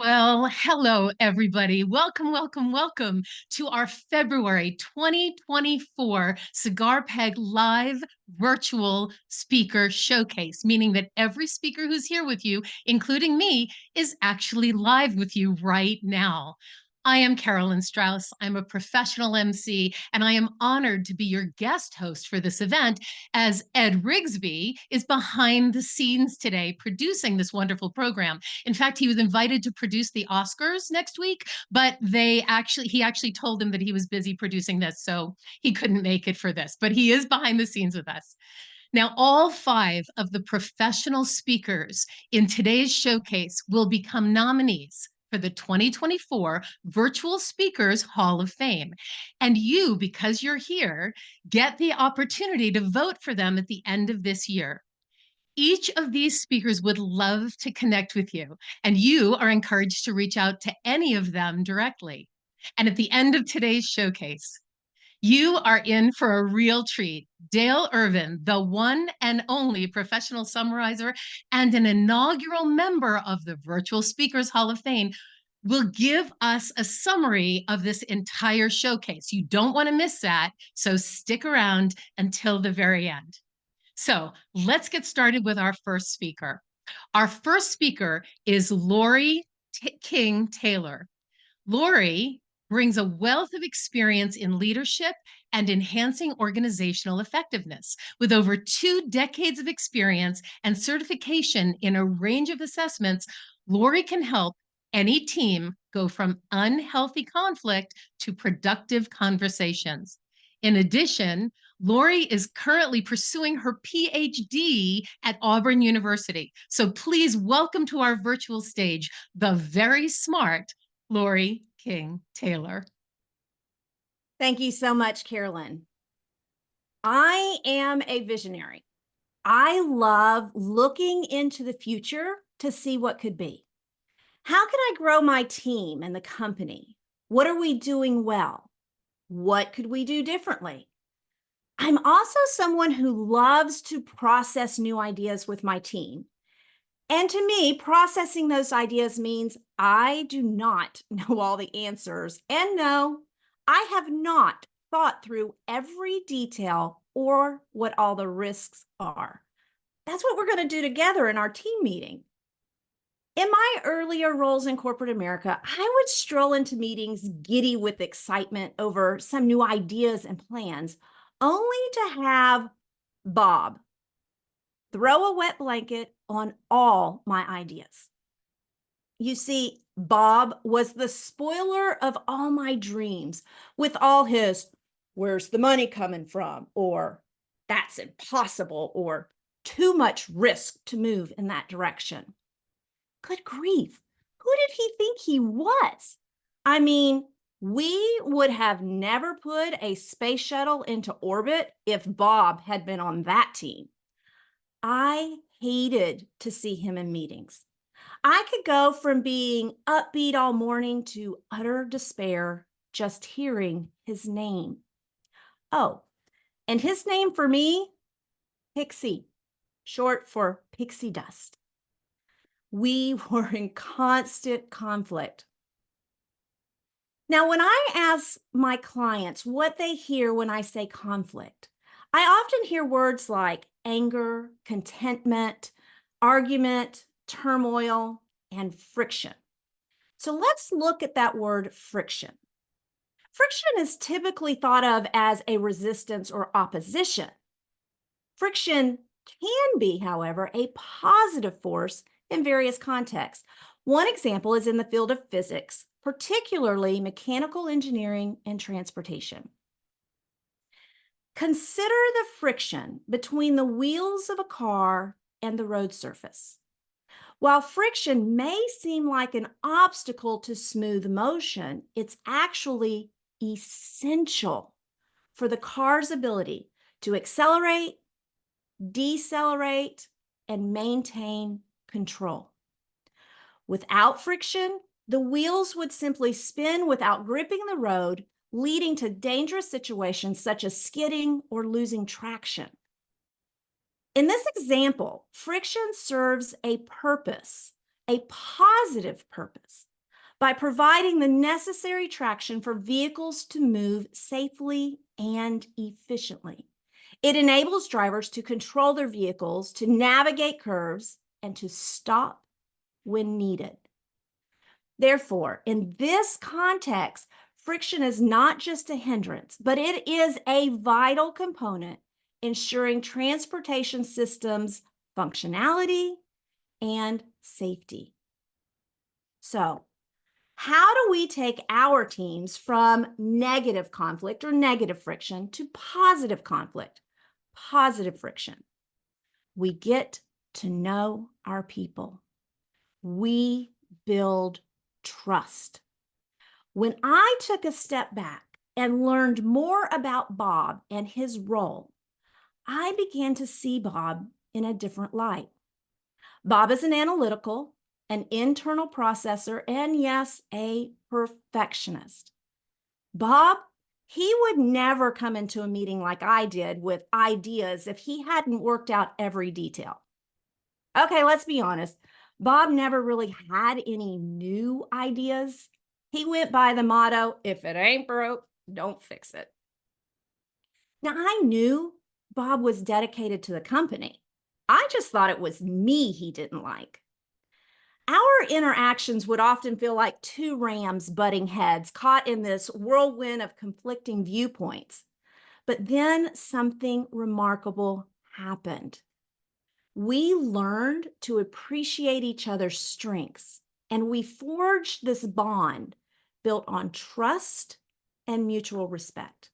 Well, hello, everybody. Welcome, welcome, welcome to our February 2024 Cigar Peg Live Virtual Speaker Showcase, meaning that every speaker who's here with you, including me, is actually live with you right now. I am Carolyn Strauss. I'm a professional MC, and I am honored to be your guest host for this event as Ed Rigsby is behind the scenes today producing this wonderful program. In fact, he was invited to produce the Oscars next week, but he actually told them that he was busy producing this, so he couldn't make it for this. But he is behind the scenes with us. Now, all five of the professional speakers in today's showcase will become nominees for the 2024 Virtual Speakers Hall of Fame. And you, because you're here, get the opportunity to vote for them at the end of this year. Each of these speakers would love to connect with you, and you are encouraged to reach out to any of them directly. And at the end of today's showcase, you are in for a real treat. Dale Irvin, the one and only professional summarizer and an inaugural member of the Virtual Speakers Hall of Fame, will give us a summary of this entire showcase. You don't want to miss that, so stick around until the very end. So let's get started with our first speaker. Our first speaker is Lori King Taylor. Lori brings a wealth of experience in leadership and enhancing organizational effectiveness. With over 2 decades of experience and certification in a range of assessments, Lori can help any team go from unhealthy conflict to productive conversations. In addition, Lori is currently pursuing her PhD at Auburn University. So please welcome to our virtual stage the very smart Lori King Taylor. Thank you so much, Carolyn. I am a visionary. I love looking into the future to see what could be. How can I grow my team and the company? What are we doing well? What could we do differently? I'm also someone who loves to process new ideas with my team. And to me, processing those ideas means I do not know all the answers. And no, I have not thought through every detail or what all the risks are. That's what we're going to do together in our team meeting. In my earlier roles in corporate America, I would stroll into meetings giddy with excitement over some new ideas and plans, only to have Bob throw a wet blanket on all my ideas. You see, Bob was the spoiler of all my dreams with all his, "Where's the money coming from?" or "That's impossible," or "Too much risk to move in that direction." Good grief, who did he think he was? I mean, we would have never put a space shuttle into orbit if Bob had been on that team. I hated to see him in meetings. I could go from being upbeat all morning to utter despair just hearing his name. Oh, and his name for me, Pixie, short for pixie dust. We were in constant conflict. Now, when I ask my clients what they hear when I say conflict, I often hear words like anger, contentment, argument, turmoil, and friction. So let's look at that word friction. Friction is typically thought of as a resistance or opposition. Friction can be, however, a positive force in various contexts. One example is in the field of physics, particularly mechanical engineering and transportation. Consider the friction between the wheels of a car and the road surface. While friction may seem like an obstacle to smooth motion, it's actually essential for the car's ability to accelerate, decelerate, and maintain control. Without friction, the wheels would simply spin without gripping the road, leading to dangerous situations such as skidding or losing traction. In this example, friction serves a purpose, a positive purpose, by providing the necessary traction for vehicles to move safely and efficiently. It enables drivers to control their vehicles, to navigate curves, and to stop when needed. Therefore, in this context, friction is not just a hindrance, but it is a vital component ensuring transportation systems' functionality and safety. So, how do we take our teams from negative conflict or negative friction to positive conflict, positive friction? We get to know our people. We build trust. When I took a step back and learned more about Bob and his role, I began to see Bob in a different light. Bob is an analytical, an internal processor, and yes, a perfectionist. Bob, he would never come into a meeting like I did with ideas if he hadn't worked out every detail. Okay, let's be honest. Bob never really had any new ideas. He went by the motto, if it ain't broke, don't fix it. Now, I knew Bob was dedicated to the company. I just thought it was me he didn't like. Our interactions would often feel like two rams butting heads, caught in this whirlwind of conflicting viewpoints. But then something remarkable happened. We learned to appreciate each other's strengths, and we forged this bond built on trust and mutual respect.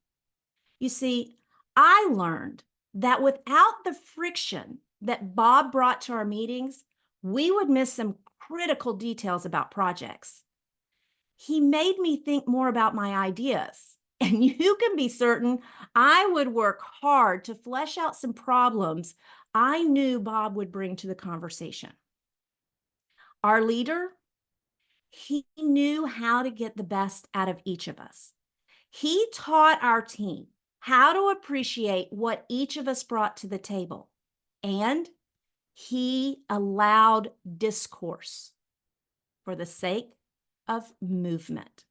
You see, I learned that without the friction that Bob brought to our meetings, we would miss some critical details about projects. He made me think more about my ideas, and you can be certain I would work hard to flesh out some problems I knew Bob would bring to the conversation. Our leader, he knew how to get the best out of each of us. He taught our team how to appreciate what each of us brought to the table, and he allowed discourse for the sake of movement.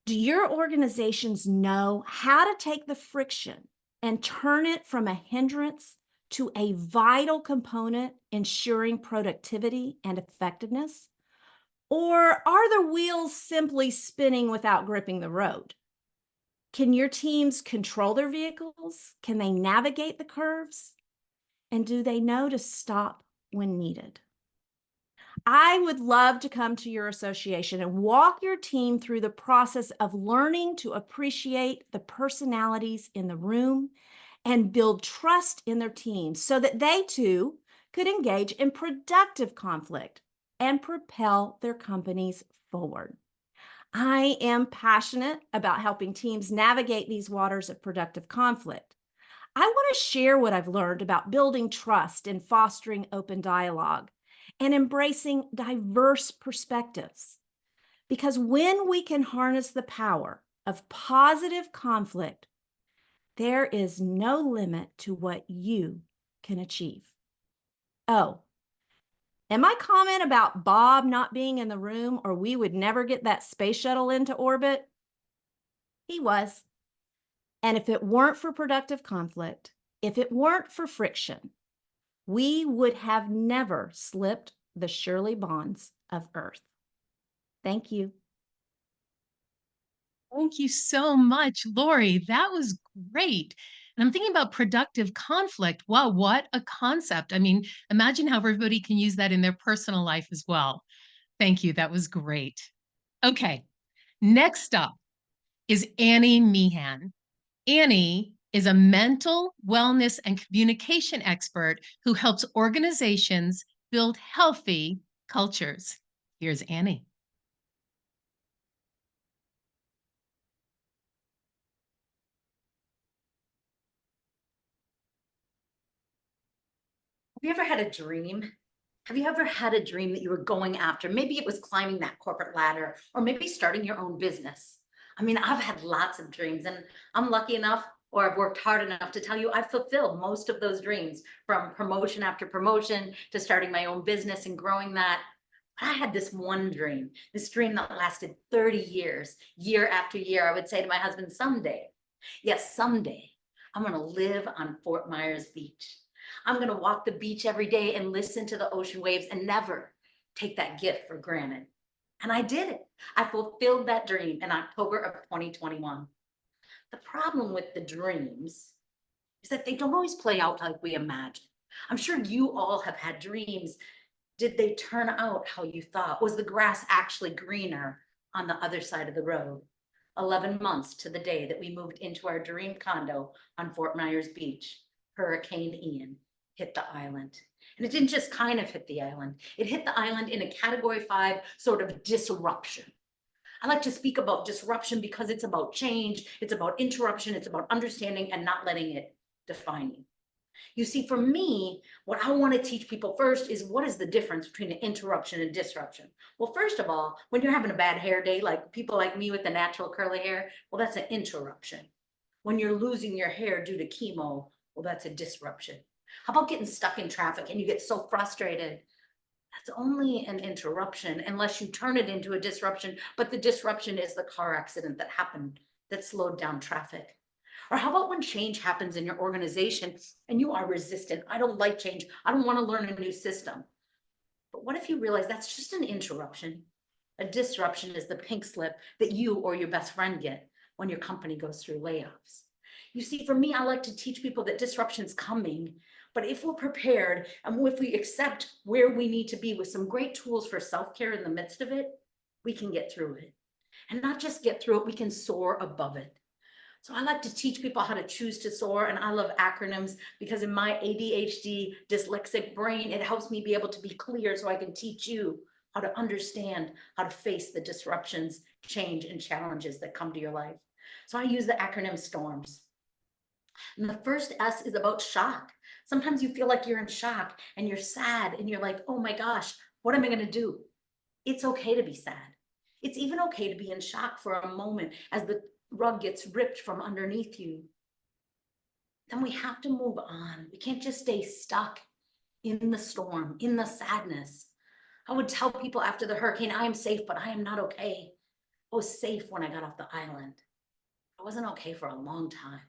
Do your organizations know how to take the friction and turn it from a hindrance to a vital component ensuring productivity and effectiveness? Or are the wheels simply spinning without gripping the road? Can your teams control their vehicles? Can they navigate the curves? And do they know to stop when needed? I would love to come to your association and walk your team through the process of learning to appreciate the personalities in the room and build trust in their teams so that they too could engage in productive conflict and propel their companies forward. I am passionate about helping teams navigate these waters of productive conflict. I want to share what I've learned about building trust and fostering open dialogue and embracing diverse perspectives. Because when we can harness the power of positive conflict, there is no limit to what you can achieve. Oh, and my comment about Bob not being in the room or we would never get that space shuttle into orbit, he was. And if it weren't for productive conflict, if it weren't for friction, we would have never slipped the surely bonds of Earth. Thank you. Thank you so much, Lori. That was great. And I'm thinking about productive conflict. Wow, what a concept. I mean, imagine how everybody can use that in their personal life as well. Thank you. That was great. Okay, next up is Annie Meehan. Annie is a mental wellness and communication expert who helps organizations build healthy cultures. Here's Annie. Have you ever had a dream? Have you ever had a dream that you were going after? Maybe it was climbing that corporate ladder or maybe starting your own business. I mean, I've had lots of dreams and I'm lucky enough or I've worked hard enough to tell you I've fulfilled most of those dreams from promotion after promotion to starting my own business and growing that. But I had this one dream, this dream that lasted 30 years, year after year. I would say to my husband, someday, yes, someday, I'm going to live on Fort Myers Beach. I'm going to walk the beach every day and listen to the ocean waves and never take that gift for granted. And I did it. I fulfilled that dream in October of 2021. The problem with the dreams is that they don't always play out like we imagine. I'm sure you all have had dreams. Did they turn out how you thought? Was the grass actually greener on the other side of the road? 11 months to the day that we moved into our dream condo on Fort Myers Beach, Hurricane Ian hit the island. And it didn't just kind of hit the island, it hit the island in a category 5 sort of disruption. I like to speak about disruption because it's about change, it's about interruption, it's about understanding and not letting it define you. You see, for me, what I want to teach people first is what is the difference between an interruption and disruption? Well, first of all, when you're having a bad hair day, like people like me with the natural curly hair, well, that's an interruption. When you're losing your hair due to chemo, well, that's a disruption. How about getting stuck in traffic and you get so frustrated? That's only an interruption unless you turn it into a disruption, but the disruption is the car accident that happened that slowed down traffic. Or how about when change happens in your organization and you are resistant? I don't like change. I don't want to learn a new system. But what if you realize that's just an interruption? A disruption is the pink slip that you or your best friend get when your company goes through layoffs. You see, for me, I like to teach people that disruption's coming, but if we're prepared and if we accept where we need to be with some great tools for self-care in the midst of it, we can get through it. And not just get through it, we can soar above it. So I like to teach people how to choose to soar, and I love acronyms because in my ADHD dyslexic brain, it helps me be able to be clear so I can teach you how to understand how to face the disruptions, change, and challenges that come to your life. So I use the acronym STORMS. And the first S is about shock. Sometimes you feel like you're in shock and you're sad and you're like, oh my gosh, what am I going to do? It's okay to be sad. It's even okay to be in shock for a moment as the rug gets ripped from underneath you. Then we have to move on. We can't just stay stuck in the storm, in the sadness. I would tell people after the hurricane, I am safe, but I am not okay. I was safe when I got off the island. I wasn't okay for a long time.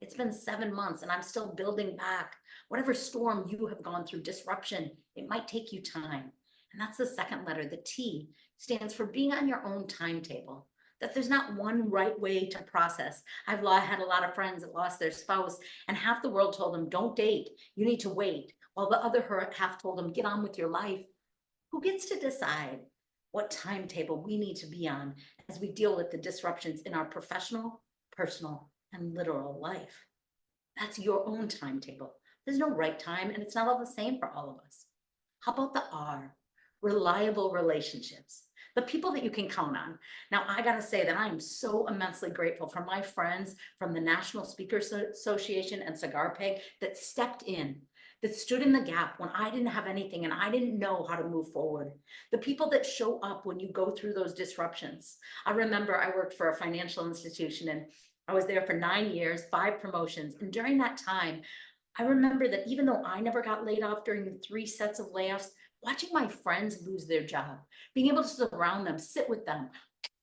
It's been 7 months and I'm still building back. Whatever storm you have gone through, disruption, it might take you time. And that's the second letter. The T stands for being on your own timetable, that there's not one right way to process. I've had a lot of friends that lost their spouse and half the world told them, don't date, you need to wait. While the other half told them, get on with your life. Who gets to decide what timetable we need to be on as we deal with the disruptions in our professional, personal, and literal life? That's your own timetable. There's no right time, and it's not all the same for all of us. How about the R? Reliable relationships. The people that you can count on. Now, I got to say that I am so immensely grateful for my friends from the National Speakers Association and Cigar Peg that stepped in, that stood in the gap when I didn't have anything and I didn't know how to move forward. The people that show up when you go through those disruptions. I remember I worked for a financial institution and I was there for 9 years, 5 promotions. And during that time, I remember that even though I never got laid off during the 3 sets of layoffs, watching my friends lose their job, being able to surround them, sit with them,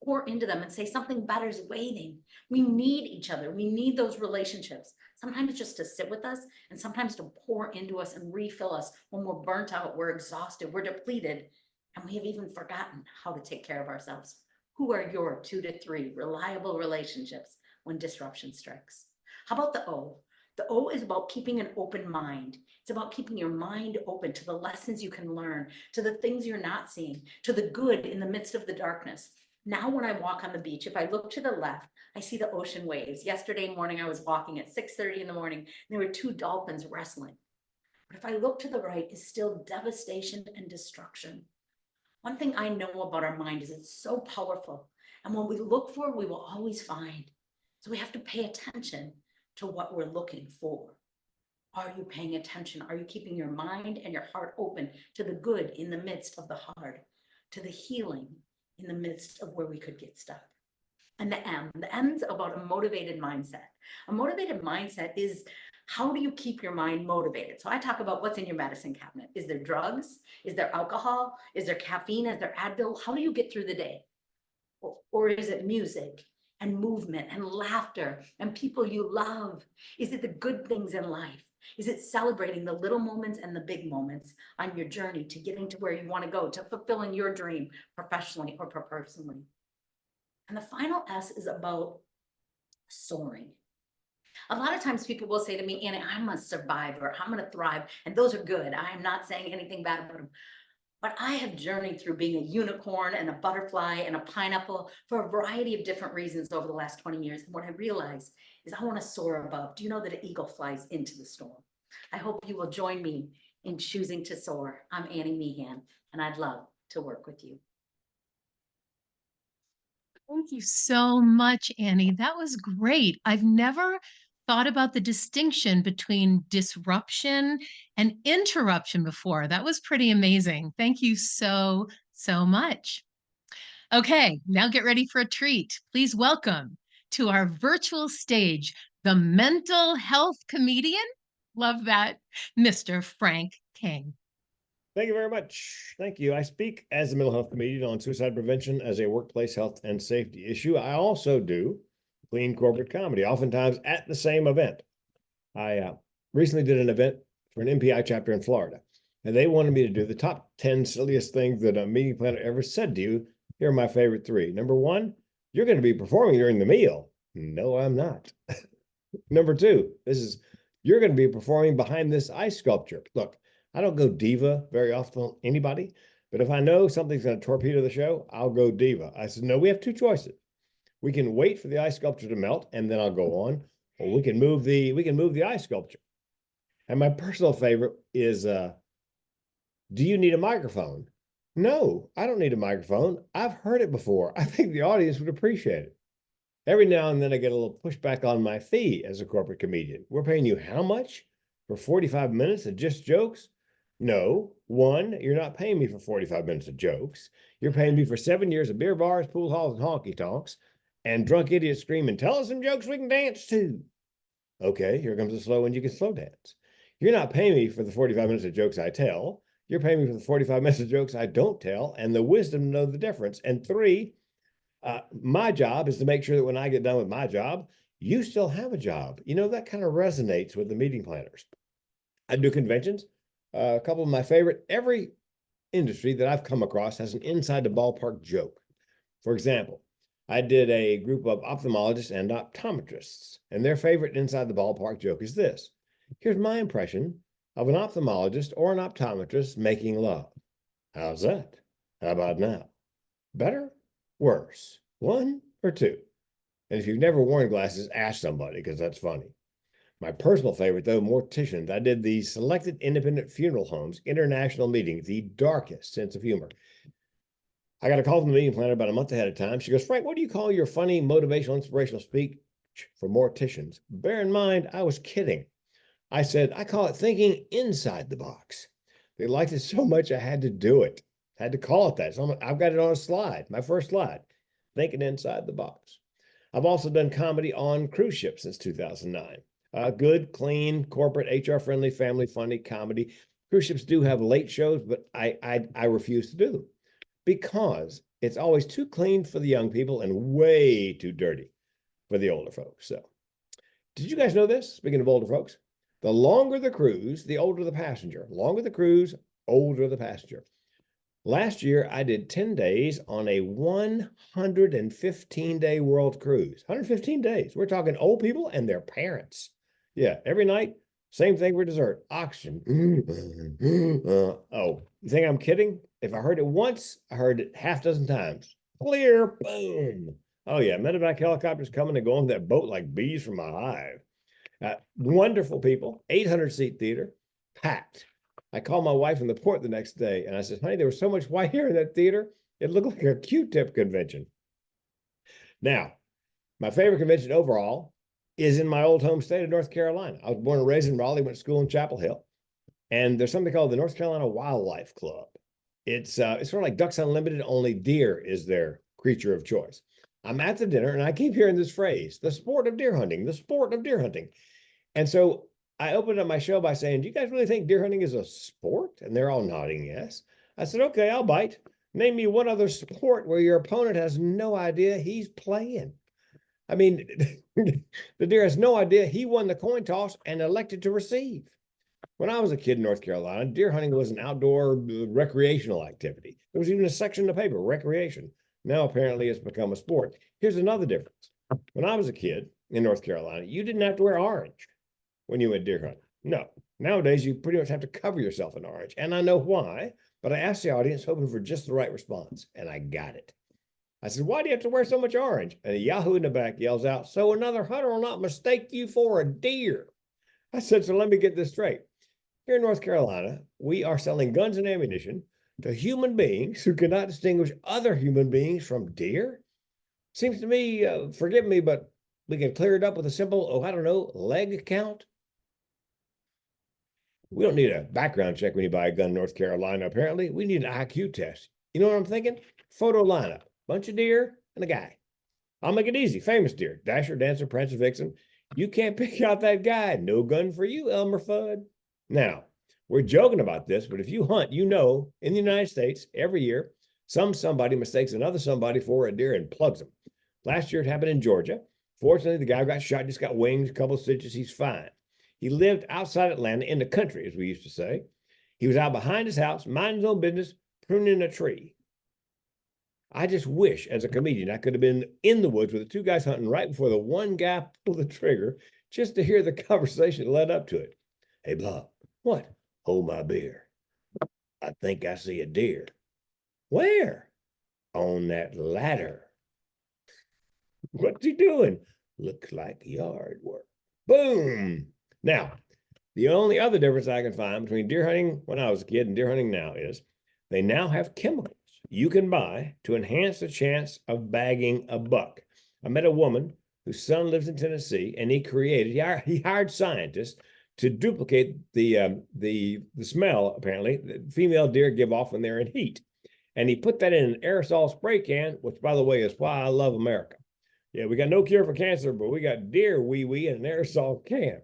pour into them and say something better is waiting. We need each other. We need those relationships. Sometimes just to sit with us and sometimes to pour into us and refill us when we're burnt out, we're exhausted, we're depleted, and we have even forgotten how to take care of ourselves. Who are your 2 to 3 reliable relationships when disruption strikes? How about the O? The O is about keeping an open mind. It's about keeping your mind open to the lessons you can learn, to the things you're not seeing, to the good in the midst of the darkness. Now, when I walk on the beach, if I look to the left, I see the ocean waves. Yesterday morning, I was walking at 6:30 in the morning, and there were 2 dolphins wrestling. But if I look to the right, it's still devastation and destruction. One thing I know about our mind is it's so powerful. And when we look for it, we will always find. So we have to pay attention to what we're looking for. Are you paying attention? Are you keeping your mind and your heart open to the good in the midst of the hard, to the healing in the midst of where we could get stuck? And the M's about a motivated mindset. A motivated mindset is How do you keep your mind motivated? So I talk about what's in your medicine cabinet. Is there drugs? Is there alcohol? Is there caffeine? Is there Advil? How do you get through the day? Or is it music and movement and laughter and people you love? Is it the good things in life? Is it celebrating the little moments and the big moments on your journey to getting to where you want to go, to fulfilling your dream professionally or personally? And the final S is about soaring. A lot of times people will say to me, Annie, I'm a survivor, I'm going to thrive. And those are good. I'm not saying anything bad about them. But I have journeyed through being a unicorn and a butterfly and a pineapple for a variety of different reasons over the last 20 years. And what I realized is I want to soar above. Do you know that an eagle flies into the storm? I hope you will join me in choosing to soar. I'm Annie Meehan, and I'd love to work with you. Thank you so much, Annie. That was great. I've never thought about the distinction between disruption and interruption before. That was pretty amazing. Thank you so, so much. Okay, now get ready for a treat. Please welcome to our virtual stage, the mental health comedian. Love that, Mr. Frank King. Thank you very much. Thank you. I speak as a mental health comedian on suicide prevention as a workplace health and safety issue. I also do clean corporate comedy, oftentimes at the same event. I recently did an event for an MPI chapter in Florida, and they wanted me to do the top 10 silliest things that a meeting planner ever said to you. Here are my favorite 3. Number 1, you're going to be performing during the meal. No, I'm not. Number 2, you're going to be performing behind this ice sculpture. Look, I don't go diva very often on anybody, but if I know something's going to torpedo the show, I'll go diva. I said, no, we have 2 choices. We can wait for the ice sculpture to melt and then I'll go on, or we can move the ice sculpture. And my personal favorite is, do you need a microphone? No, I don't need a microphone. I've heard it before. I think the audience would appreciate it. Every now and then I get a little pushback on my fee as a corporate comedian. We're paying you how much for 45 minutes of just jokes? No, 1, you're not paying me for 45 minutes of jokes. You're paying me for 7 years of beer bars, pool halls, and honky tonks, and drunk idiots screaming, tell us some jokes we can dance to. Okay, here comes the slow one, you can slow dance. You're not paying me for the 45 minutes of jokes I tell. You're paying me for the 45 minutes of jokes I don't tell, and the wisdom to know the difference. And 3, my job is to make sure that when I get done with my job, you still have a job. You know, that kind of resonates with the meeting planners. I do conventions. A couple of my favorite, every industry that I've come across has an inside the ballpark joke. For example, I did a group of ophthalmologists and optometrists, and their favorite inside the ballpark joke is this. Here's my impression of an ophthalmologist or an optometrist making love. How's that? How about now? Better? Worse? 1 or 2? And if you've never worn glasses, ask somebody, because that's funny. My personal favorite, though, morticians. I did the Selected Independent Funeral Homes International Meeting, the darkest sense of humor. I got a call from the meeting planner about a month ahead of time. She goes, Frank, what do you call your funny, motivational, inspirational speech for morticians? Bear in mind, I was kidding. I said, I call it thinking inside the box. They liked it so much, I had to do it. I had to call it that. So I've got it on a slide, my first slide, thinking inside the box. I've also done comedy on cruise ships since 2009. Good, clean, corporate, HR-friendly, family-funny comedy. Cruise ships do have late shows, but I refuse to do them because it's always too clean for the young people and way too dirty for the older folks. So, did you guys know this? Speaking of older folks, the longer the cruise, the older the passenger. Longer the cruise, older the passenger. Last year, I did 10 days on a 115-day world cruise. 115 days. We're talking old people and their parents. Yeah, every night, same thing for dessert. Oxygen. Oh, you think I'm kidding? If I heard it once, I heard it half dozen times. Clear, boom. Oh yeah, medevac helicopters coming and going that boat like bees from a hive. Wonderful people, 800-seat theater, packed. I called my wife in the port the next day and I said, honey, there was so much white hair in that theater. It looked like a Q-tip convention. Now, my favorite convention overall is in my old home state of North Carolina. I was born and raised in Raleigh, went to school in Chapel Hill. And there's something called the North Carolina Wildlife Club. It's sort of like Ducks Unlimited, only deer is their creature of choice. I'm at the dinner and I keep hearing this phrase, the sport of deer hunting, the sport of deer hunting. And so I opened up my show by saying, do you guys really think deer hunting is a sport? And they're all nodding yes. I said, okay, I'll bite. Name me one other sport where your opponent has no idea he's playing. I mean, the deer has no idea he won the coin toss and elected to receive. When I was a kid in North Carolina, deer hunting was an outdoor recreational activity. There was even a section in the paper, recreation. Now, apparently, it's become a sport. Here's another difference. When I was a kid in North Carolina, you didn't have to wear orange when you went deer hunting. No. Nowadays, you pretty much have to cover yourself in orange. And I know why, but I asked the audience, hoping for just the right response, and I got it. I said, why do you have to wear so much orange? And a Yahoo in the back yells out, so another hunter will not mistake you for a deer. I said, so let me get this straight. Here in North Carolina, we are selling guns and ammunition to human beings who cannot distinguish other human beings from deer. Seems to me, forgive me, but we can clear it up with a simple, oh, I don't know, leg count. We don't need a background check when you buy a gun in North Carolina, apparently. We need an IQ test. You know what I'm thinking? Photo lineup. Bunch of deer and a guy. I'll make it easy. Famous deer. Dasher, Dancer, Prancer, Vixen. You can't pick out that guy. No gun for you, Elmer Fudd. Now, we're joking about this, but if you hunt, you know, in the United States, every year, somebody mistakes another somebody for a deer and plugs them. Last year, it happened in Georgia. Fortunately, the guy who got shot just got wings, a couple of stitches. He's fine. He lived outside Atlanta, in the country, as we used to say. He was out behind his house, minding his own business, pruning a tree. I just wish, as a comedian, I could have been in the woods with the two guys hunting right before the one guy pulled the trigger, just to hear the conversation that led up to it. Hey, Bob, what? Hold my beer. I think I see a deer. Where? On that ladder. What's he doing? Looks like yard work. Boom. Now, the only other difference I can find between deer hunting when I was a kid and deer hunting now is they now have chemicals you can buy to enhance the chance of bagging a buck. I met a woman whose son lives in Tennessee, and he hired scientists to duplicate the smell, apparently, that female deer give off when they're in heat. And he put that in an aerosol spray can, which, by the way, is why I love America. Yeah, we got no cure for cancer, but we got deer wee-wee in an aerosol can.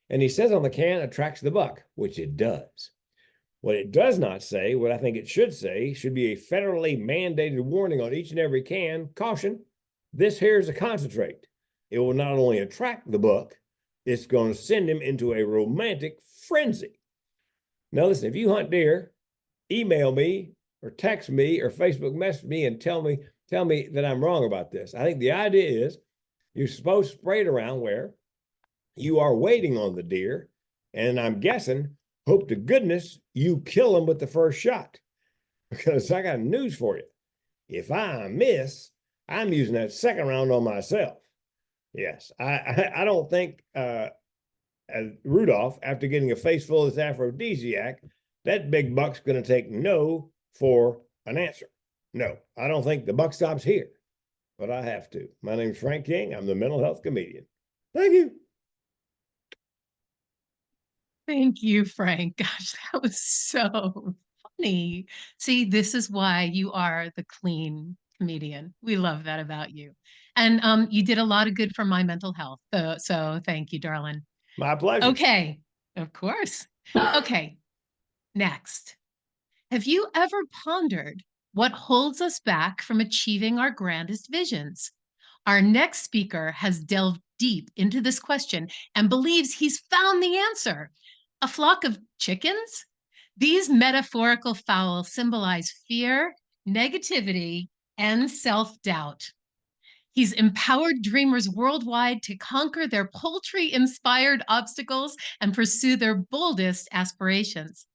And he says on the can, attracts the buck, which it does. What it does not say, what I think it should say, should be a federally mandated warning on each and every can. Caution, this here is a concentrate. It will not only attract the buck, it's going to send him into a romantic frenzy. Now listen, if you hunt deer, email me or text me or Facebook message me and tell me that I'm wrong about this. I think the idea is you're supposed to spray it around where you are waiting on the deer, and I'm guessing, hope to goodness you kill him with the first shot. Because I got news for you. If I miss, I'm using that second round on myself. Yes, I don't think Rudolph, after getting a face full of this aphrodisiac, that big buck's going to take no for an answer. No, I don't think the buck stops here, but I have to. My name's Frank King. I'm the mental health comedian. Thank you. Thank you, Frank. Gosh, that was so funny. See, this is why you are the clean comedian. We love that about you. And you did a lot of good for my mental health. So thank you, darling. My pleasure. Okay, of course. Okay, next. Have you ever pondered what holds us back from achieving our grandest visions? Our next speaker has delved deep into this question and believes he's found the answer. A flock of chickens? These metaphorical fowls symbolize fear, negativity, and self-doubt. He's empowered dreamers worldwide to conquer their poultry-inspired obstacles and pursue their boldest aspirations.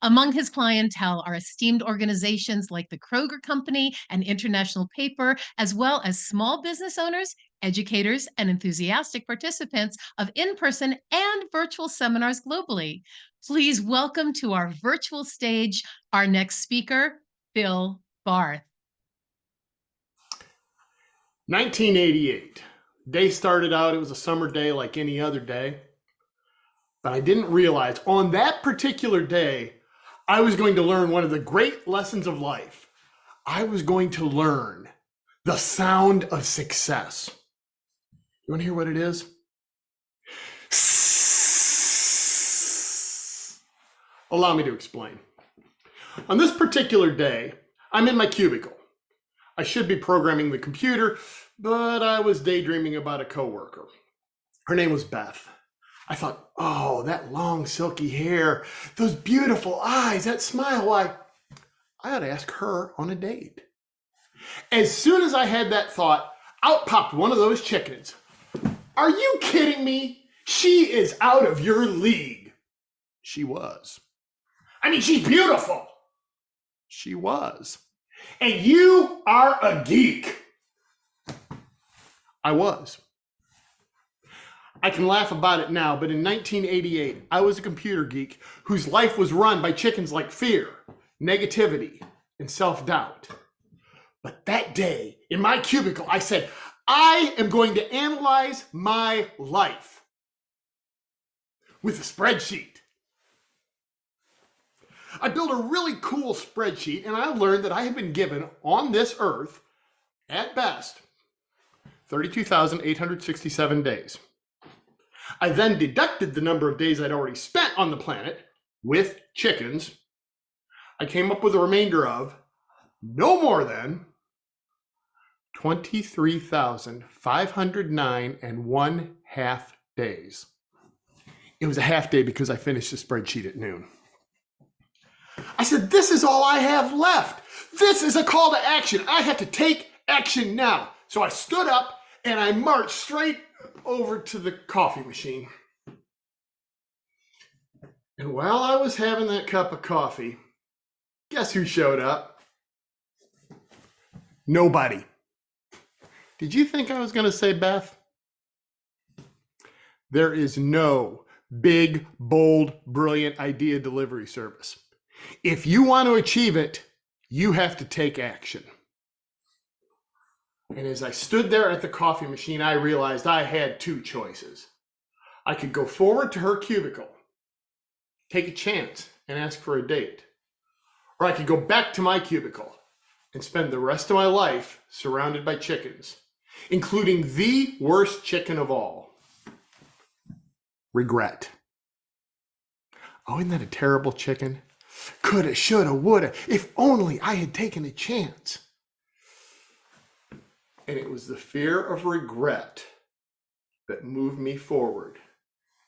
Among his clientele are esteemed organizations like the Kroger Company and International Paper, as well as small business owners, educators, and enthusiastic participants of in-person and virtual seminars globally. Please welcome to our virtual stage our next speaker, Bill Barth. 1988. Day started out, it was a summer day like any other day. But I didn't realize on that particular day, I was going to learn one of the great lessons of life. I was going to learn the sound of success. You want to hear what it is? Allow me to explain. On this particular day, I'm in my cubicle. I should be programming the computer, but I was daydreaming about a coworker. Her name was Beth. I thought, oh, that long silky hair, those beautiful eyes, that smile, why, I ought to ask her on a date. As soon as I had that thought, out popped one of those chickens. Are you kidding me? She is out of your league. She was. I mean, she's beautiful. She was. And you are a geek. I was. I can laugh about it now, but in 1988, I was a computer geek whose life was run by chickens like fear, negativity, and self-doubt. But that day, in my cubicle, I said, I am going to analyze my life with a spreadsheet. I built a really cool spreadsheet, and I learned that I have been given on this earth, at best, 32,867 days. I then deducted the number of days I'd already spent on the planet with chickens. I came up with a remainder of no more than 23,509 and 1/2 days. It was a half day because I finished the spreadsheet at noon. I said, this is all I have left. This is a call to action. I have to take action now. So I stood up and I marched straight over to the coffee machine. And while I was having that cup of coffee, guess who showed up? Nobody. Did you think I was going to say Beth? There is no big, bold, brilliant idea delivery service. If you want to achieve it, you have to take action. And as I stood there at the coffee machine, I realized I had two choices. I could go forward to her cubicle, take a chance, and ask for a date. Or I could go back to my cubicle and spend the rest of my life surrounded by chickens, including the worst chicken of all, regret. Oh, isn't that a terrible chicken? Coulda, shoulda, woulda, if only I had taken a chance. And it was the fear of regret that moved me forward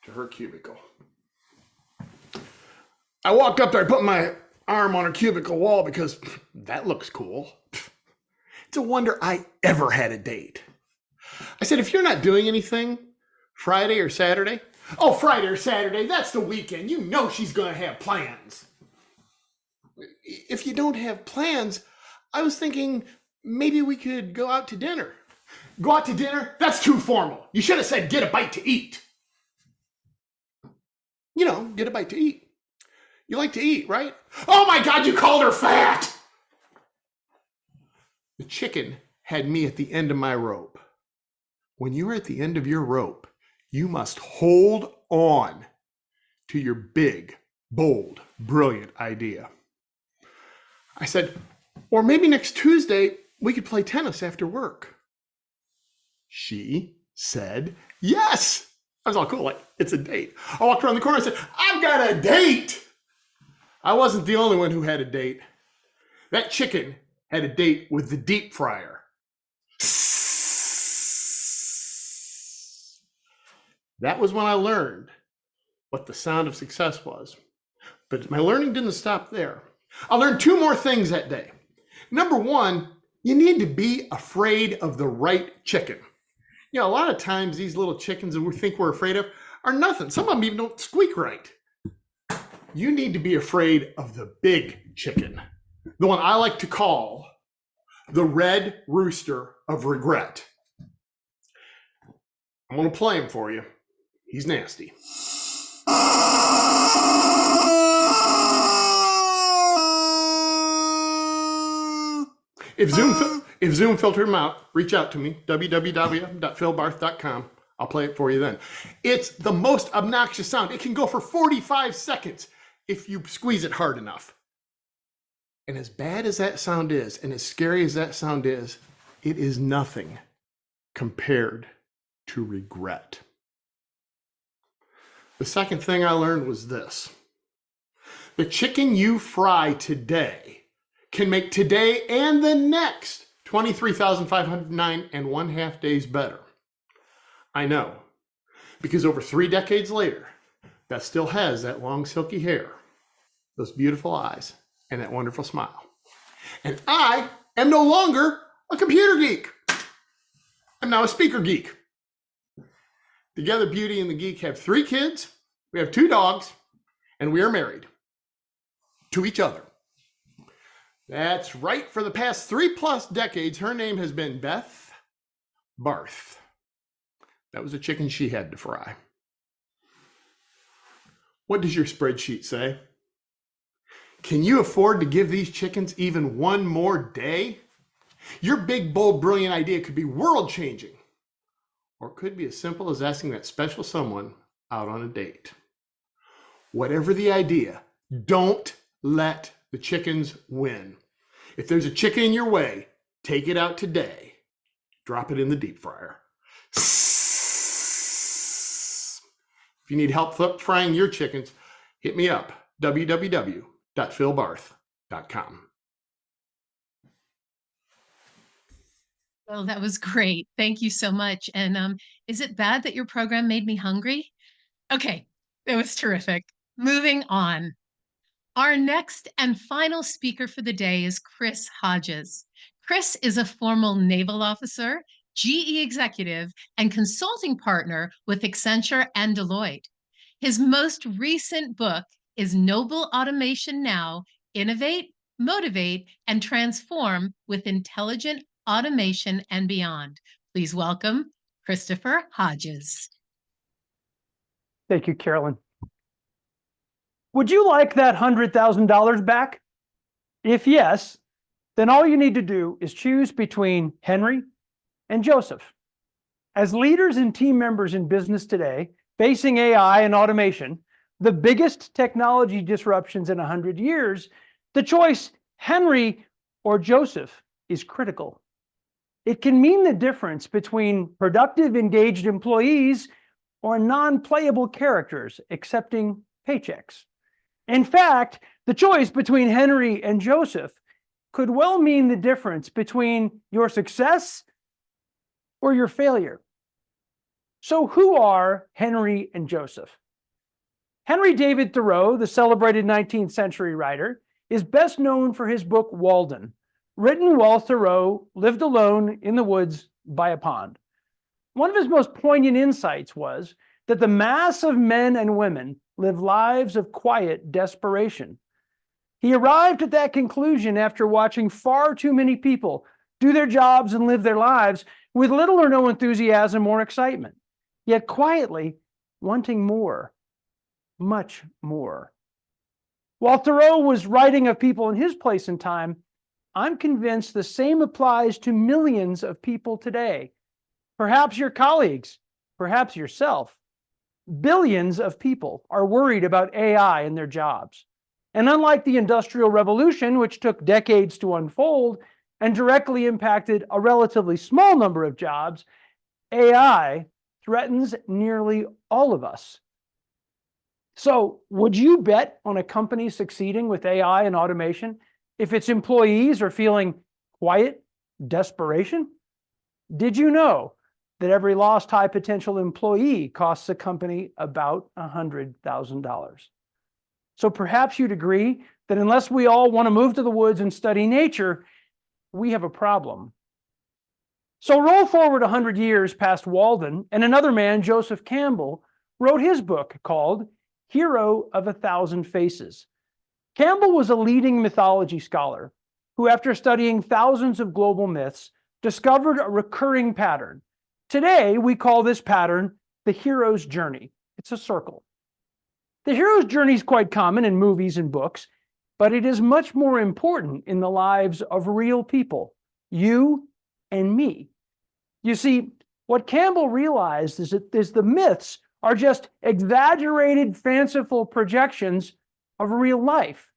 to her cubicle. I walked up there, I put my arm on her cubicle wall because that looks cool. It's a wonder I ever had a date. I said, if you're not doing anything Friday or Saturday, oh, Friday or Saturday, that's the weekend. You know she's going to have plans. If you don't have plans, I was thinking maybe we could go out to dinner. Go out to dinner? That's too formal. You should have said get a bite to eat. You know, get a bite to eat. You like to eat, right? Oh my God, you called her fat! The chicken had me at the end of my rope. When you're at the end of your rope, you must hold on to your big, bold, brilliant idea. I said, or maybe next Tuesday, we could play tennis after work. She said, yes. I was all cool, like, it's a date. I walked around the corner and said, I've got a date. I wasn't the only one who had a date. That chicken had a date with the deep fryer. That was when I learned what the sound of success was. But my learning didn't stop there. I learned two more things that day. Number one, you need to be afraid of the right chicken. You know, a lot of times these little chickens that we think we're afraid of are nothing. Some of them even don't squeak right. You need to be afraid of the big chicken, the one I like to call the red rooster of regret. I'm going to play him for you. He's nasty. If Zoom filtered him out, reach out to me, www.philbarth.com. I'll play it for you then. It's the most obnoxious sound. It can go for 45 seconds if you squeeze it hard enough. And as bad as that sound is, and as scary as that sound is, it is nothing compared to regret. The second thing I learned was this. The chicken you fry today can make today and the next 23,509 and 1/2 days better. I know, because over 3 decades later, Beth still has that long silky hair, those beautiful eyes, and that wonderful smile. And I am no longer a computer geek. I'm now a speaker geek. Together, Beauty and the Geek have 3 kids, we have 2 dogs, and we are married to each other. That's right. For the past 3+ decades, her name has been Beth Barth. That was a chicken she had to fry. What does your spreadsheet say? Can you afford to give these chickens even one more day? Your big, bold, brilliant idea could be world-changing, or it could be as simple as asking that special someone out on a date. Whatever the idea, don't let the chickens win. If there's a chicken in your way, take it out today. Drop it in the deep fryer. If you need help frying your chickens, hit me up, www.philbarth.com. Well, that was great. Thank you so much. And is it bad that your program made me hungry? Okay, it was terrific. Moving on. Our next and final speaker for the day is Chris Hodges. Chris is a former naval officer, GE executive, and consulting partner with Accenture and Deloitte. His most recent book is Noble Automation Now: Innovate, Motivate, and Transform with Intelligent Automation and Beyond. Please welcome Christopher Hodges. Thank you, Carolyn. Would you like that $100,000 back? If yes, then all you need to do is choose between Henry and Joseph. As leaders and team members in business today, facing AI and automation, the biggest technology disruptions in 100 years, the choice Henry or Joseph is critical. It can mean the difference between productive, engaged employees or non-playable characters accepting paychecks. In fact, the choice between Henry and Joseph could well mean the difference between your success or your failure. So who are Henry and Joseph? Henry David Thoreau, the celebrated 19th century writer, is best known for his book Walden, written while Thoreau lived alone in the woods by a pond. One of his most poignant insights was that the mass of men and women live lives of quiet desperation. He arrived at that conclusion after watching far too many people do their jobs and live their lives with little or no enthusiasm or excitement, yet quietly wanting more, much more. While Thoreau was writing of people in his place and time, I'm convinced the same applies to millions of people today. Perhaps your colleagues, perhaps yourself. Billions of people are worried about AI in their jobs. And unlike the Industrial Revolution, which took decades to unfold and directly impacted a relatively small number of jobs, AI threatens nearly all of us. So, would you bet on a company succeeding with AI and automation if its employees are feeling quiet desperation? Did you know that every lost high potential employee costs a company about $100,000? So perhaps you'd agree that unless we all want to move to the woods and study nature, we have a problem. So roll forward 100 years past Walden, and another man, Joseph Campbell, wrote his book called Hero of 1,000 Faces. Campbell was a leading mythology scholar who, after studying thousands of global myths, discovered a recurring pattern. Today, we call this pattern the hero's journey. It's a circle. The hero's journey is quite common in movies and books, but it is much more important in the lives of real people, you and me. You see, what Campbell realized is that the myths are just exaggerated, fanciful projections of real life.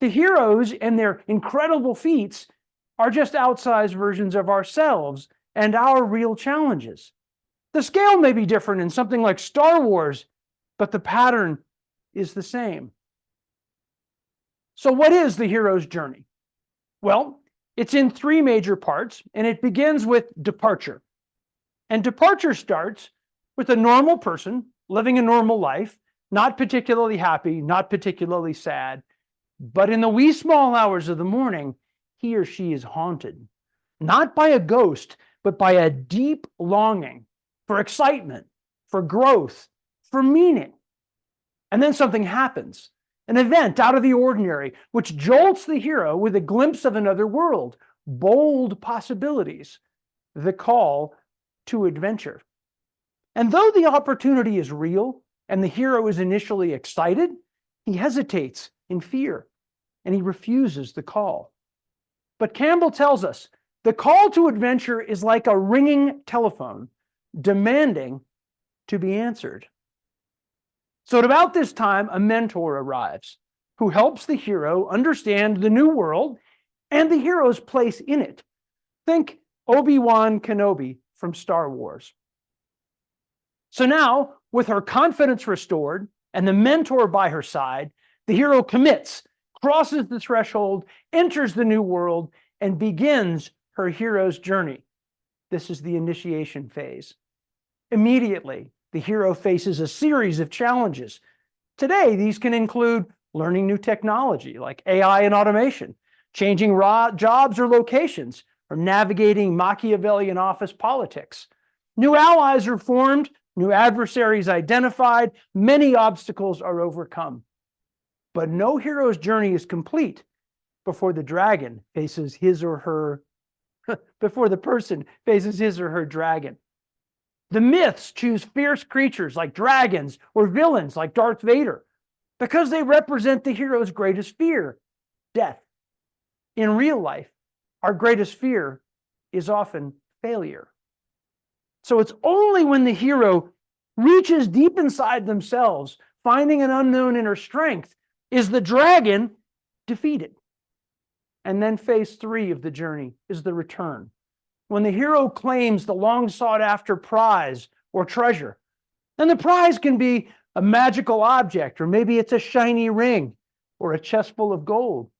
The heroes and their incredible feats are just outsized versions of ourselves and our real challenges. The scale may be different in something like Star Wars, but the pattern is the same. So what is the hero's journey? Well, it's in three major parts, and it begins with departure. And departure starts with a normal person living a normal life, not particularly happy, not particularly sad, but in the wee small hours of the morning, he or she is haunted, not by a ghost, but by a deep longing for excitement, for growth, for meaning. And then something happens, an event out of the ordinary, which jolts the hero with a glimpse of another world, bold possibilities, the call to adventure. And though the opportunity is real and the hero is initially excited, he hesitates in fear and he refuses the call. But Campbell tells us the call to adventure is like a ringing telephone, demanding to be answered. So at about this time, a mentor arrives who helps the hero understand the new world and the hero's place in it. Think Obi-Wan Kenobi from Star Wars. So now, with her confidence restored and the mentor by her side, the hero commits, crosses the threshold, enters the new world, and begins her hero's journey. This is the initiation phase. Immediately, the hero faces a series of challenges. Today, these can include learning new technology like AI and automation, changing jobs or locations, or navigating Machiavellian office politics. New allies are formed, new adversaries identified, many obstacles are overcome. But no hero's journey is complete before the dragon faces his or her, before the person faces his or her dragon. The myths choose fierce creatures like dragons or villains like Darth Vader because they represent the hero's greatest fear, death. In real life, our greatest fear is often failure. So it's only when the hero reaches deep inside themselves, finding an unknown inner strength, is the dragon defeated. And then phase 3 of the journey is the return, when the hero claims the long sought after prize or treasure. And the prize can be a magical object, or maybe it's a shiny ring or a chest full of gold.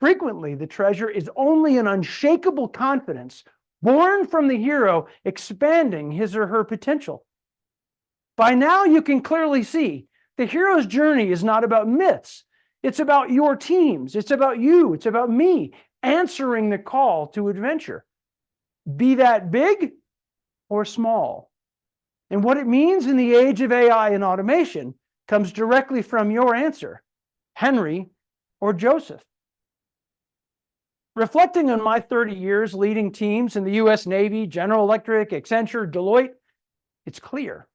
Frequently, the treasure is only an unshakable confidence born from the hero expanding his or her potential. By now, you can clearly see the hero's journey is not about myths. It's about your teams. It's about you. It's about me answering the call to adventure, be that big or small. And what it means in the age of AI and automation comes directly from your answer, Henry or Joseph. Reflecting on my 30 years leading teams in the US Navy, General Electric, Accenture, Deloitte, it's clear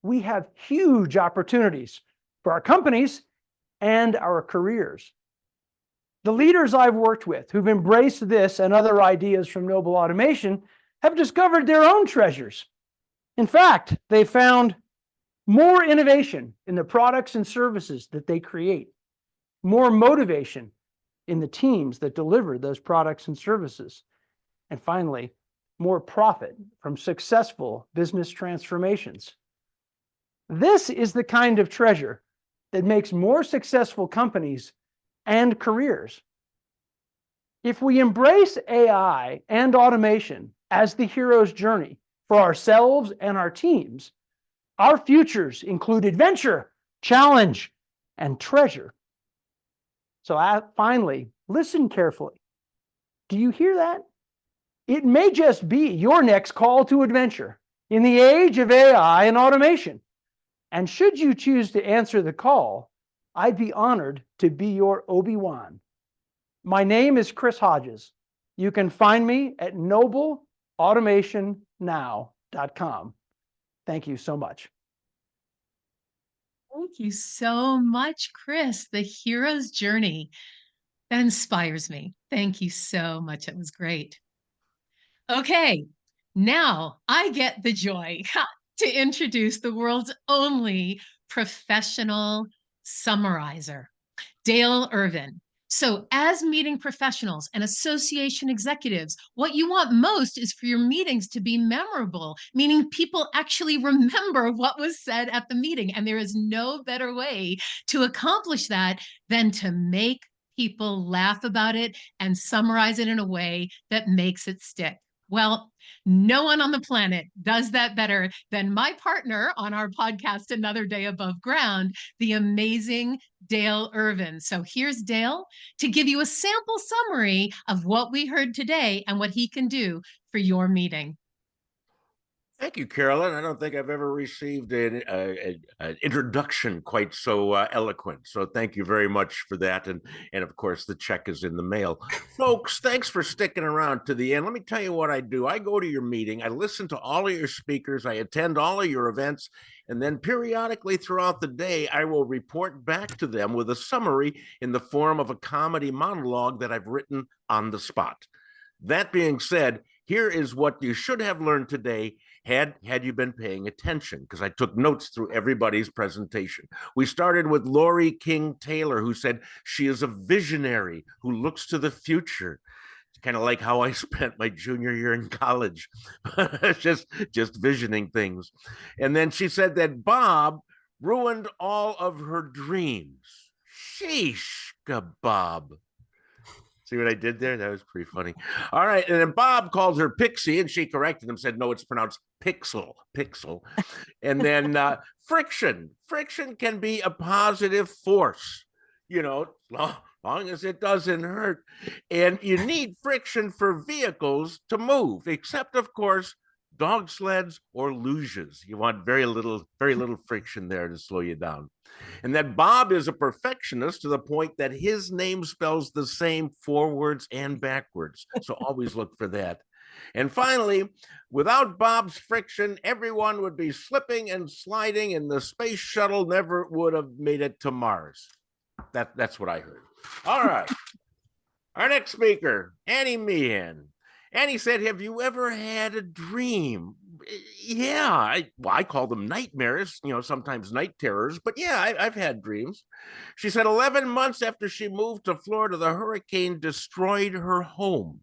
we have huge opportunities for our companies and our careers. The leaders I've worked with who've embraced this and other ideas from Noble Automation have discovered their own treasures. In fact, they found more innovation in the products and services that they create, more motivation in the teams that deliver those products and services, and finally, more profit from successful business transformations. This is the kind of treasure that makes more successful companies and careers. If we embrace AI and automation as the hero's journey for ourselves and our teams, our futures include adventure, challenge, and treasure. So finally, listen carefully. Do you hear that? It may just be your next call to adventure in the age of AI and automation. And should you choose to answer the call, I'd be honored to be your Obi-Wan. My name is Chris Hodges. You can find me at nobleautomationnow.com. Thank you so much. Thank you so much, Chris. The hero's journey. That inspires me. Thank you so much. It was great. Okay, now I get the joy to introduce the world's only professional summarizer, Dale Irvin. So, as meeting professionals and association executives, what you want most is for your meetings to be memorable, meaning people actually remember what was said at the meeting. And there is no better way to accomplish that than to make people laugh about it and summarize it in a way that makes it stick. Well, no one on the planet does that better than my partner on our podcast, Another Day Above Ground, the amazing Dale Irvin. So here's Dale to give you a sample summary of what we heard today and what he can do for your meeting. Thank you, Carolyn. I don't think I've ever received an introduction quite so eloquent. So thank you very much for that. And of course, the check is in the mail. Folks, thanks for sticking around to the end. Let me tell you what I do. I go to your meeting. I listen to all of your speakers. I attend all of your events. And then periodically throughout the day, I will report back to them with a summary in the form of a comedy monologue that I've written on the spot. That being said, here is what you should have learned today had you been paying attention, because I took notes through everybody's presentation. We started with Lori King Taylor, who said she is a visionary who looks to the future. It's kind of like how I spent my junior year in college, just visioning things. And then she said that Bob ruined all of her dreams. Sheesh, Bob. See what I did there? That was pretty funny. All right. And then Bob called her Pixie, and she corrected him, said, no, it's pronounced pixel. And then friction. Friction can be a positive force, long as it doesn't hurt. And you need friction for vehicles to move, except, of course, dog sleds or luges. You want very little friction there to slow you down. And that Bob is a perfectionist to the point that his name spells the same forwards and backwards. So always look for that. And finally, without Bob's friction, everyone would be slipping and sliding, and the space shuttle never would have made it to Mars. That's what I heard. All right. Our next speaker, Annie Meehan. Annie said, have you ever had a dream? Yeah, I call them nightmares, sometimes night terrors, but yeah, I've had dreams. She said 11 months after she moved to Florida, the hurricane destroyed her home.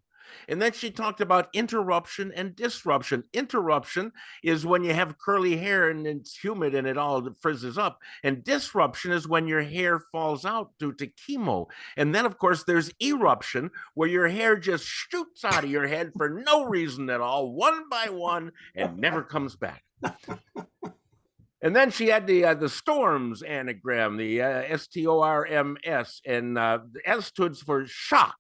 And then she talked about interruption and disruption. Interruption is when you have curly hair and it's humid and it all frizzes up. And disruption is when your hair falls out due to chemo. And then, of course, there's eruption, where your hair just shoots out of your head for no reason at all, one by one, and never comes back. And then she had the storms anagram, the STORMS, and the S stood for shock,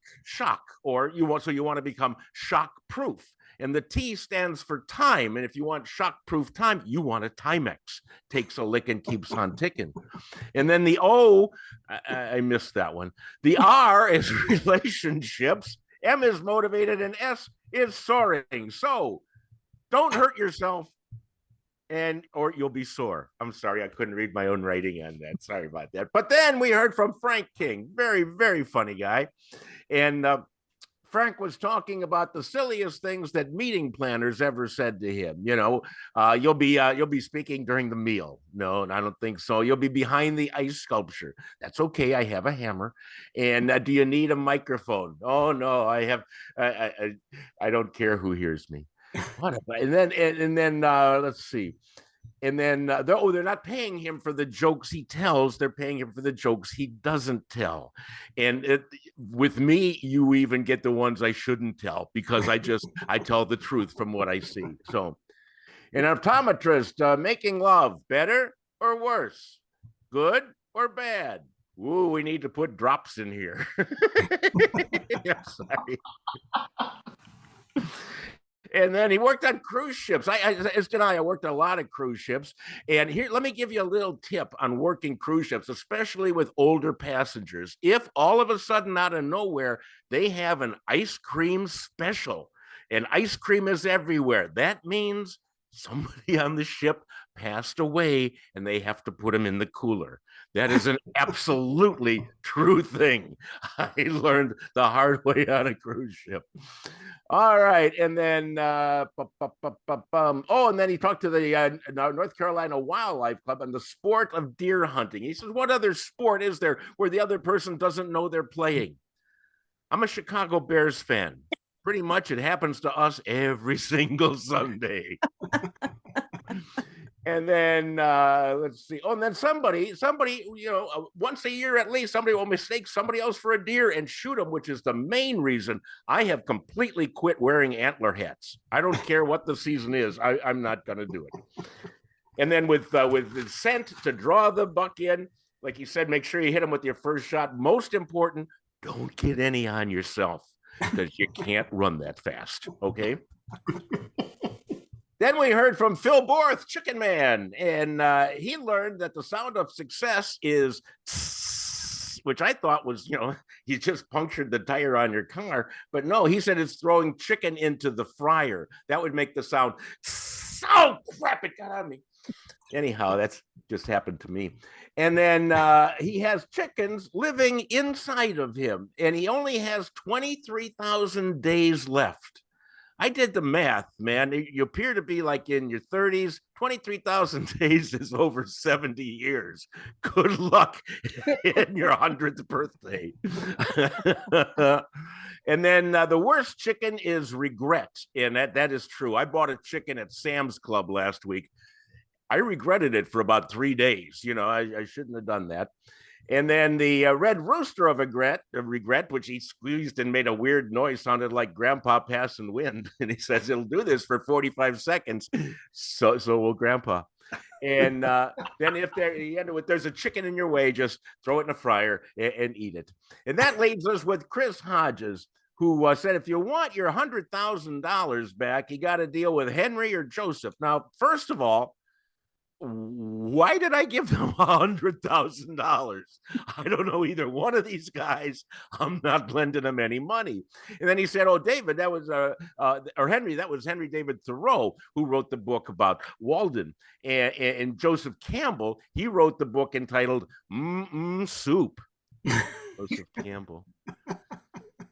or you want to become shock proof. And the T stands for time. And if you want shock proof time, you want a Timex. Takes a lick and keeps on ticking. And then the O, I missed that one. The R is relationships. M is motivated, and S is soaring. So don't hurt yourself, or you'll be sore. I'm sorry, I couldn't read my own writing on that. Sorry about that. But then we heard from Frank King, very, very funny guy. And Frank was talking about the silliest things that meeting planners ever said to him. You'll be speaking during the meal. No, I don't think so. You'll be behind the ice sculpture. That's okay. I have a hammer. And do you need a microphone? Oh no, I have. I don't care who hears me. And then let's see. And then they're not paying him for the jokes he tells. They're paying him for the jokes he doesn't tell. And with me, you even get the ones I shouldn't tell, because I tell the truth from what I see. So, an optometrist, making love, better or worse? Good or bad? Ooh, we need to put drops in here. I'm sorry. And then he worked on cruise ships. I worked on a lot of cruise ships. And here, let me give you a little tip on working cruise ships, especially with older passengers. If all of a sudden, out of nowhere, they have an ice cream special, and ice cream is everywhere, that means somebody on the ship passed away and they have to put them in the cooler. That is an absolutely true thing. I learned the hard way on a cruise ship. All right. And then, and then he talked to the North Carolina Wildlife Club on the sport of deer hunting. He says, what other sport is there where the other person doesn't know they're playing? I'm a Chicago Bears fan. Pretty much it happens to us every single Sunday. And then let's see. Oh, and then somebody, once a year at least, somebody will mistake somebody else for a deer and shoot them, which is the main reason I have completely quit wearing antler hats. I don't care what the season is. I'm not going to do it. And then with the scent to draw the buck in, like you said, make sure you hit them with your first shot. Most important, don't get any on yourself because you can't run that fast. Okay. Then we heard from Phil Barth, Chicken Man, and he learned that the sound of success is, which I thought was, you just punctured the tire on your car, but no, he said it's throwing chicken into the fryer. That would make the sound, oh crap, it got on me. Anyhow, that's just happened to me. And then he has chickens living inside of him, and he only has 23,000 days left. I did the math, man. You appear to be like in your 30s. 23,000 days is over 70 years. Good luck in your 100th birthday. And then the worst chicken is regret. And that is true. I bought a chicken at Sam's Club last week. I regretted it for about 3 days. I shouldn't have done that. And then the red rooster of regret, which he squeezed and made a weird noise, sounded like Grandpa passing wind. And he says, it'll do this for 45 seconds. So will Grandpa. And then if there's a chicken in your way, just throw it in a fryer and eat it. And that leaves us with Chris Hodges, who said, if you want your $100,000 back, you got to deal with Henry or Joseph. Now, first of all, why did I give them $100,000? I don't know either one of these guys. I'm not lending them any money. And then he said, David, that was, or Henry, that was Henry David Thoreau, who wrote the book about Walden. And Joseph Campbell, he wrote the book entitled Soup. Joseph Campbell.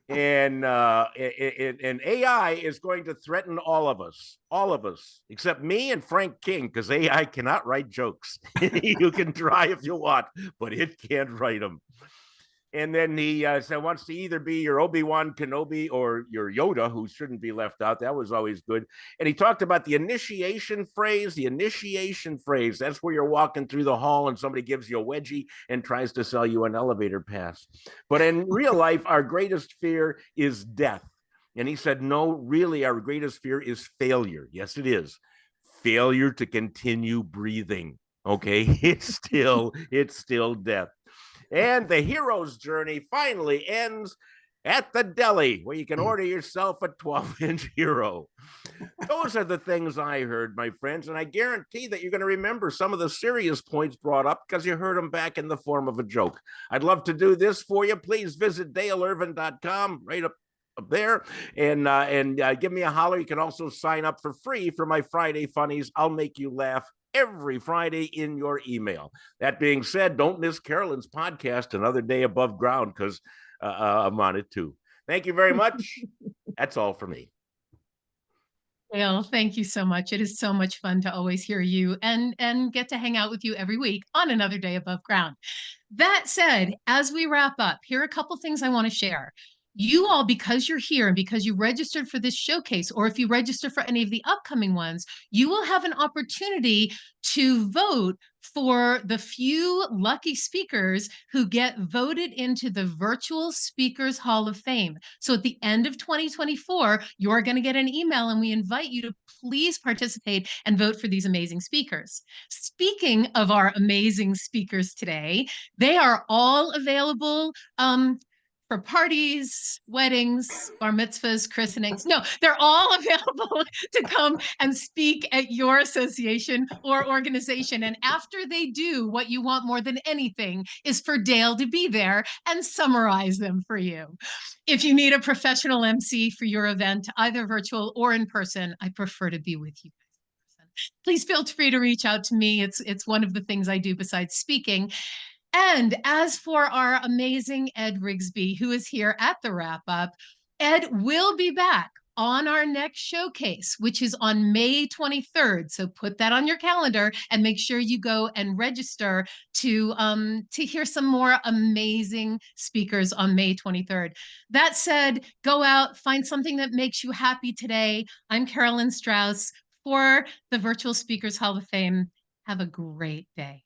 And AI is going to threaten all of us, except me and Frank King, because AI cannot write jokes. You can try if you want, but it can't write them. And then he wants to either be your Obi-Wan Kenobi or your Yoda, who shouldn't be left out. That was always good. And he talked about the initiation phrase. That's where you're walking through the hall and somebody gives you a wedgie and tries to sell you an elevator pass. But in real life, our greatest fear is death. And he said, no, really, our greatest fear is failure. Yes, it is. Failure to continue breathing. Okay, it's still death. And the hero's journey finally ends at the deli, where you can order yourself a 12-inch hero. Those are the things I heard, my friends, and I guarantee that you're going to remember some of the serious points brought up because you heard them back in the form of a joke. I'd love to do this for you. Please visit DaleIrvin.com right up there and give me a holler. You can also sign up for free for my Friday Funnies. I'll make you laugh every Friday in your email. That being said, don't miss Carolyn's podcast, Another Day Above Ground, because I'm on it too. Thank you very much. That's all for me. Dale, thank you so much. It is so much fun to always hear you and get to hang out with you every week on Another Day Above Ground. That said, as we wrap up, here are a couple things I want to share. You all, because you're here and because you registered for this showcase, or if you register for any of the upcoming ones, you will have an opportunity to vote for the few lucky speakers who get voted into the Virtual Speakers Hall of Fame. So at the end of 2024, you're going to get an email, and we invite you to please participate and vote for these amazing speakers. Speaking of our amazing speakers today, they are all available for parties, weddings, bar mitzvahs, christenings. No, they're all available to come and speak at your association or organization. And after they do, what you want more than anything is for Dale to be there and summarize them for you. If you need a professional MC for your event, either virtual or in person, I prefer to be with you. Please feel free to reach out to me. It's one of the things I do besides speaking. And as for our amazing Ed Rigsby, who is here at the wrap up, Ed will be back on our next showcase, which is on May 23rd. So put that on your calendar and make sure you go and register to hear some more amazing speakers on May 23rd. That said, go out, find something that makes you happy today. I'm Carolyn Strauss for the Virtual Speakers Hall of Fame. Have a great day.